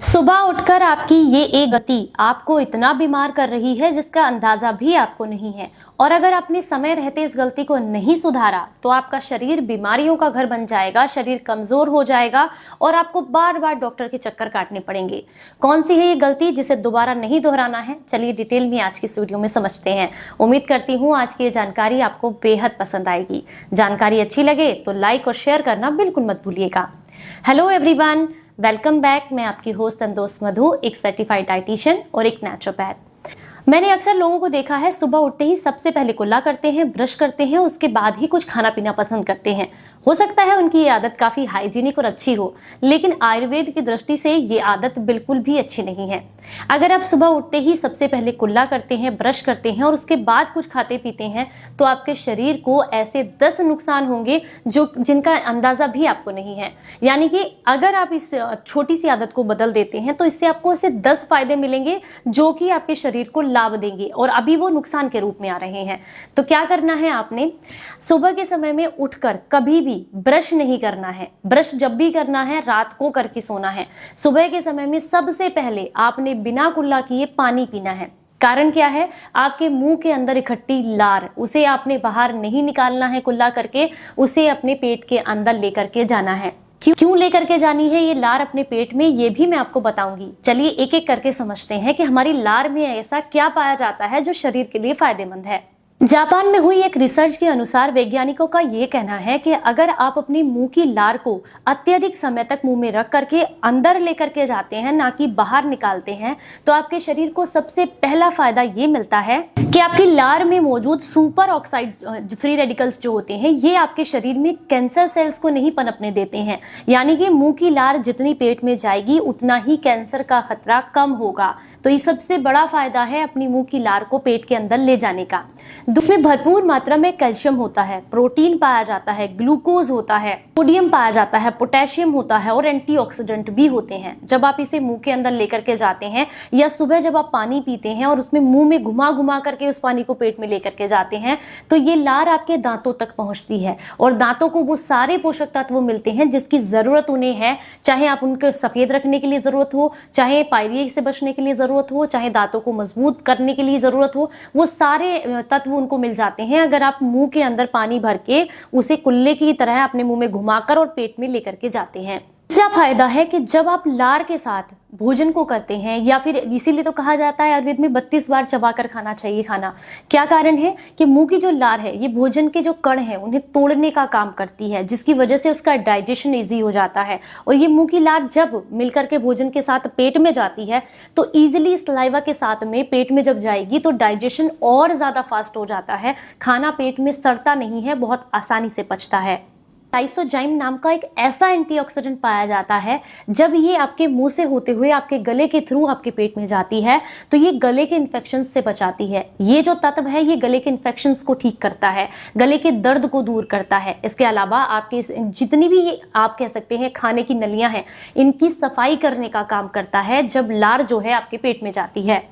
सुबह उठकर आपकी ये एक गति आपको इतना बीमार कर रही है जिसका अंदाजा भी आपको नहीं है। और अगर आपने समय रहते इस गलती को नहीं सुधारा तो आपका शरीर बीमारियों का घर बन जाएगा, शरीर कमजोर हो जाएगा और आपको बार बार डॉक्टर के चक्कर काटने पड़ेंगे। कौन सी है ये गलती जिसे दोबारा नहीं दोहराना है, चलिए डिटेल में आज की इस वीडियो में समझते हैं। उम्मीद करती हूँ आज की ये जानकारी आपको बेहद पसंद आएगी। जानकारी अच्छी लगे तो लाइक और शेयर करना बिल्कुल मत भूलिएगा। Hello everyone, welcome back. मैं आपकी होस्ट संतोष मधु, एक सर्टिफाइड डाइटिशियन और एक नेचुरोपैथ। मैंने अक्सर लोगों को देखा है सुबह उठते ही सबसे पहले कुल्ला करते हैं, ब्रश करते हैं, उसके बाद ही कुछ खाना पीना पसंद करते हैं। हो सकता है उनकी ये आदत काफी हाइजीनिक और अच्छी हो, लेकिन आयुर्वेद की दृष्टि से ये आदत बिल्कुल भी अच्छी नहीं है। अगर आप सुबह उठते ही सबसे पहले कुल्ला करते हैं, ब्रश करते हैं और उसके बाद कुछ खाते पीते हैं तो आपके शरीर को ऐसे 10 नुकसान होंगे जिनका अंदाजा भी आपको नहीं है। यानी कि अगर आप इस छोटी सी आदत को बदल देते हैं तो इससे आपको ऐसे 10 फायदे मिलेंगे जो कि आपके शरीर को लाभ देंगे और अभी वो नुकसान के रूप में आ रहे हैं। तो क्या करना है, आपने सुबह के समय में उठकर कभी भी ब्रश नहीं करना है। ब्रश जब भी करना है रात को करके सोना है। सुबह के समय में सबसे पहले आपने बिना कुल्ला किए पानी पीना है। कारण क्या है, आपके मुंह के अंदर इकट्ठी लार, उसे आपने बाहर नहीं निकालना है कुल्ला करके, उसे अपने पेट के अंदर लेकर के जाना है। क्यों लेकर के जानी है ये लार अपने पेट में, ये भी मैं आपको बताऊंगी। चलिए एक एक करके समझते हैं कि हमारी लार में ऐसा क्या पाया जाता है जो शरीर के लिए फायदेमंद है। जापान में हुई एक रिसर्च के अनुसार वैज्ञानिकों का ये कहना है कि अगर आप अपनी मुंह की लार को अत्यधिक समय तक मुंह में रख करके अंदर लेकर के जाते हैं, ना कि बाहर निकालते हैं, तो आपके शरीर को सबसे पहला फायदा ये मिलता है कि आपकी लार में मौजूद सुपर ऑक्साइड फ्री रेडिकल्स जो होते हैं ये आपके शरीर में कैंसर सेल्स को नहीं पनपने देते हैं। यानी कि मुंह की लार जितनी पेट में जाएगी उतना ही कैंसर का खतरा कम होगा। तो ये सबसे बड़ा फायदा है अपनी मुंह की लार को पेट के अंदर ले जाने का। उसमें भरपूर मात्रा में कैल्शियम होता है, प्रोटीन पाया जाता है, ग्लूकोज होता है, सोडियम पाया जाता है, पोटेशियम होता है और एंटीऑक्सीडेंट भी होते हैं। जब आप इसे मुंह के अंदर लेकर के जाते हैं या सुबह जब आप पानी पीते हैं और उसमें मुंह में घुमा घुमा करके उस पानी को पेट में लेकर के जाते हैं तो ये लार आपके दांतों तक पहुंचती है और दांतों को वो सारे पोषक तत्व मिलते हैं जिसकी जरूरत उन्हें है। चाहे आप उनको सफेद रखने के लिए जरूरत हो, चाहे पायरिया से बचने के लिए जरूरत हो, चाहे दांतों को मजबूत करने के लिए जरूरत हो, वो सारे तत्व उनको मिल जाते हैं अगर आप मुंह के अंदर पानी भर के उसे कुल्ले की तरह अपने मुंह में घुमाकर और पेट में लेकर के जाते हैं। तीसरा फायदा है कि जब आप लार के साथ भोजन को करते हैं, या फिर इसीलिए तो कहा जाता है आयुर्वेद में 32 बार चबाकर खाना चाहिए खाना। क्या कारण है कि मुंह की जो लार है ये भोजन के जो कण है उन्हें तोड़ने का काम करती है, जिसकी वजह से उसका डाइजेशन इजी हो जाता है। और ये मुंह की लार जब मिलकर के भोजन के साथ पेट में जाती है तो इजिली सलाइवा के साथ में पेट में जब जाएगी तो डाइजेशन और ज्यादा फास्ट हो जाता है। खाना पेट में सड़ता नहीं है, बहुत आसानी से पचता है। लाइसोजाइम नाम का एक ऐसा एंटीऑक्सीडेंट पाया जाता है, जब ये आपके मुंह से होते हुए आपके गले के थ्रू आपके पेट में जाती है तो ये गले के इन्फेक्शन से बचाती है। ये जो तत्व है ये गले के इन्फेक्शन को ठीक करता है, गले के दर्द को दूर करता है। इसके अलावा आपके जितनी भी आप कह सकते हैं खाने की नलियां हैं इनकी सफाई करने का काम करता है जब लार जो है आपके पेट में जाती है।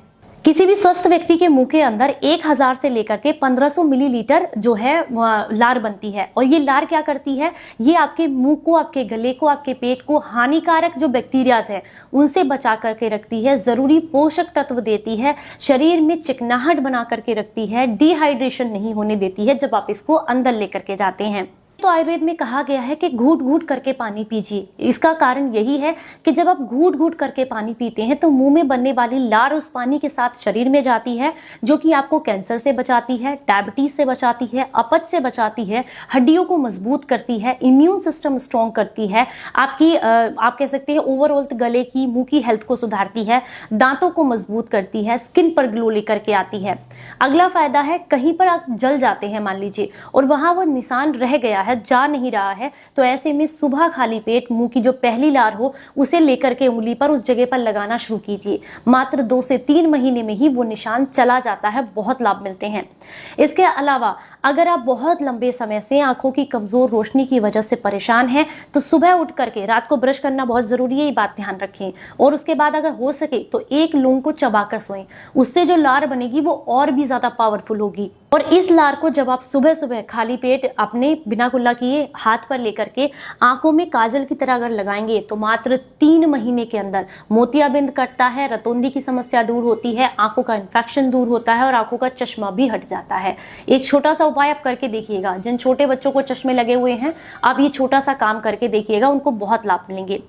किसी भी स्वस्थ व्यक्ति के मुंह के अंदर 1000 से लेकर के 1500 मिलीलीटर जो है लार बनती है। और ये लार क्या करती है, ये आपके मुंह को, आपके गले को, आपके पेट को हानिकारक जो बैक्टीरियाज है उनसे बचा करके रखती है, जरूरी पोषक तत्व देती है, शरीर में चिकनाहट बना करके रखती है, डिहाइड्रेशन नहीं होने देती है जब आप इसको अंदर लेकर के जाते हैं। तो आयुर्वेद में कहा गया है कि घूट घूट करके पानी पीजिए। इसका कारण यही है कि जब आप घूट घूट करके पानी पीते हैं तो मुंह में बनने वाली लार उस पानी के साथ शरीर में जाती है, जो कि आपको कैंसर से बचाती है, डायबिटीज से बचाती है, अपच से बचाती है, हड्डियों को मजबूत करती है, इम्यून सिस्टम स्ट्रॉन्ग करती है, आपकी आप कह सकते हैं ओवरऑल गले की, मुंह की हेल्थ को सुधारती है, दांतों को मजबूत करती है, स्किन पर ग्लो लेकर के आती है। अगला फायदा है, कहीं पर आप जल जाते हैं मान लीजिए और वहां वो निशान रह गया है, जा नहीं रहा है, तो ऐसे में सुबह खाली पेट मुंह की जो पहली लार हो उसे लेकर के उंगली पर उस जगह पर लगाना शुरू कीजिए। मात्र 2 से 3 महीने में ही वो निशान चला जाता है, बहुत लाभ मिलते हैं। इसके अलावा अगर आप बहुत लंबे समय से आंखों की कमजोर रोशनी की वजह से परेशान हैं तो सुबह उठ करके रात को ब्रश करना बहुत जरूरी है, ये बात ध्यान रखें। और उसके बाद अगर हो सके तो एक लौंग को चबाकर सोएं, उससे जो लार बनेगी वो और भी ज्यादा पावरफुल होगी। और इस लार को जब आप सुबह सुबह खाली पेट अपने बिना कुल्ला किए हाथ पर लेकर के आंखों में काजल की तरह अगर लगाएंगे तो मात्र 3 महीने के अंदर मोतियाबिंद कटता है, रतौंधी की समस्या दूर होती है, आंखों का इन्फेक्शन दूर होता है और आंखों का चश्मा भी हट जाता है। एक छोटा सा उपाय आप करके देखिएगा। जिन छोटे बच्चों को चश्मे लगे हुए हैं, आप ये छोटा सा काम करके देखिएगा, उनको बहुत लाभ मिलेंगे।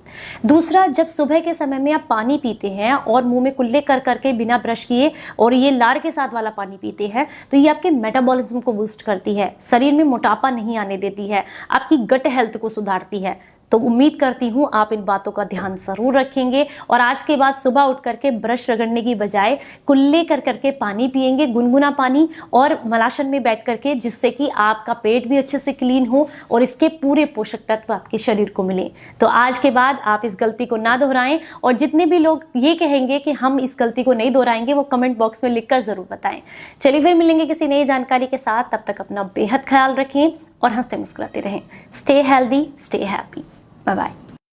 दूसरा, जब सुबह के समय में आप पानी पीते हैं और मुंह में कुल्ले कर करके बिना ब्रश किए और ये लार के साथ वाला पानी पीते हैं, तो ये आपके मेटाबॉलिज्म को बूस्ट करती है, शरीर में मोटापा नहीं आने देती है, आपकी गट हेल्थ को सुधारती है। तो उम्मीद करती हूँ आप इन बातों का ध्यान जरूर रखेंगे और आज के बाद सुबह उठ करके ब्रश रगड़ने की बजाय कुल्ले कर करके पानी पिएंगे, गुनगुना पानी, और मलासन में बैठ करके, जिससे कि आपका पेट भी अच्छे से क्लीन हो और इसके पूरे पोषक तत्व आपके शरीर को मिले। तो आज के बाद आप इस गलती को ना दोहराएं और जितने भी लोग ये कहेंगे कि हम इस गलती को नहीं दोहराएंगे, वो कमेंट बॉक्स में लिखकर जरूर बताएं। चलिए फिर मिलेंगे किसी नई जानकारी के साथ, तब तक अपना बेहद ख्याल रखें और हंसते मुस्कुराते रहें। Stay healthy, stay happy. Bye bye.